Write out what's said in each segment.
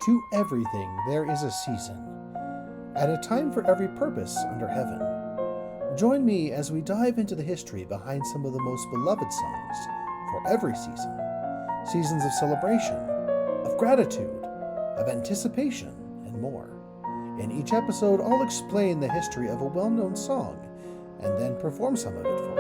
To everything there is a season, and a time for every purpose under heaven. Join me as we dive into the history behind some of the most beloved songs for every season. Seasons of celebration, of gratitude, of anticipation, and more. In each episode, I'll explain the history of a well-known song and then perform some of it for you.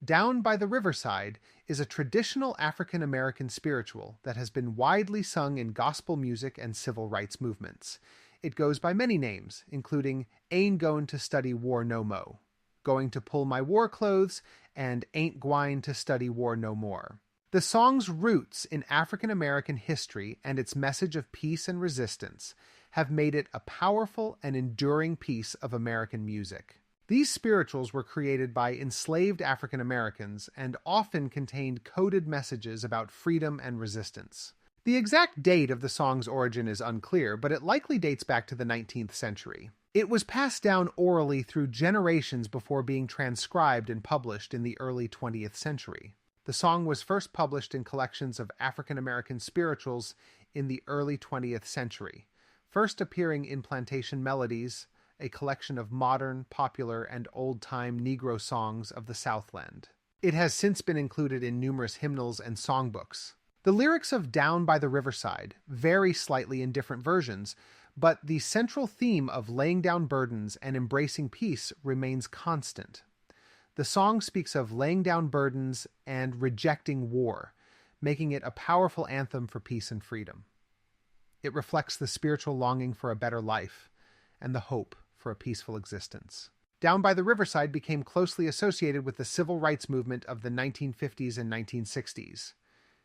Down by the Riverside is a traditional African American spiritual that has been widely sung in gospel music and civil rights movements. It goes by many names, including Ain't Goin' to Study War No Mo, Going to Pull My War Clothes, and Ain't Gwine to Study War No More. The song's roots in African American history and its message of peace and resistance have made it a powerful and enduring piece of American music. These spirituals were created by enslaved African Americans and often contained coded messages about freedom and resistance. The exact date of the song's origin is unclear, but it likely dates back to the 19th century. It was passed down orally through generations before being transcribed and published in the early 20th century. The song was first published in collections of African American spirituals in the early 20th century, first appearing in Plantation Melodies, a collection of modern, popular, and old-time Negro songs of the Southland. It has since been included in numerous hymnals and songbooks. The lyrics of Down by the Riverside vary slightly in different versions, but the central theme of laying down burdens and embracing peace remains constant. The song speaks of laying down burdens and rejecting war, making it a powerful anthem for peace and freedom. It reflects the spiritual longing for a better life and the hope for a peaceful existence. Down by the Riverside became closely associated with the civil rights movement of the 1950s and 1960s.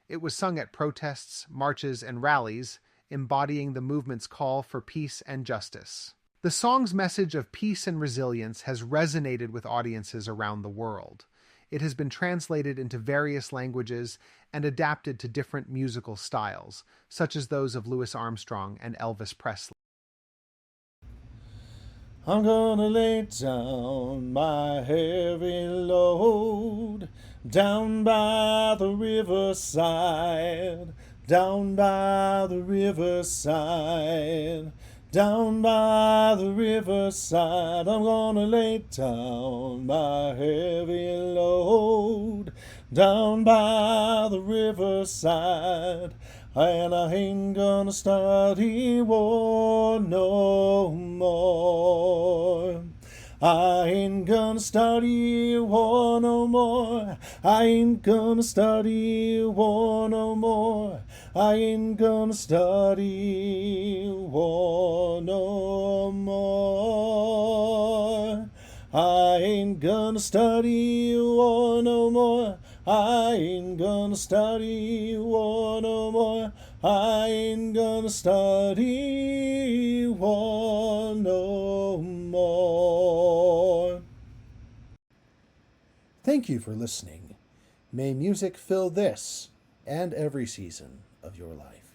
It was sung at protests, marches, and rallies, embodying the movement's call for peace and justice. The song's message of peace and resilience has resonated with audiences around the world. It has been translated into various languages and adapted to different musical styles, such as those of Louis Armstrong and Elvis Presley. I'm gonna lay down my heavy load down by the riverside, down by the riverside, down by the riverside. I'm gonna lay down my heavy load down by the riverside. And I ain't gonna study war no more. I ain't gonna study war no more. I ain't gonna study war no more. I ain't gonna study war no more. I ain't gonna study war no more. I ain't gonna study war no more. I ain't gonna study war no more. Thank you for listening. May music fill this and every season of your life.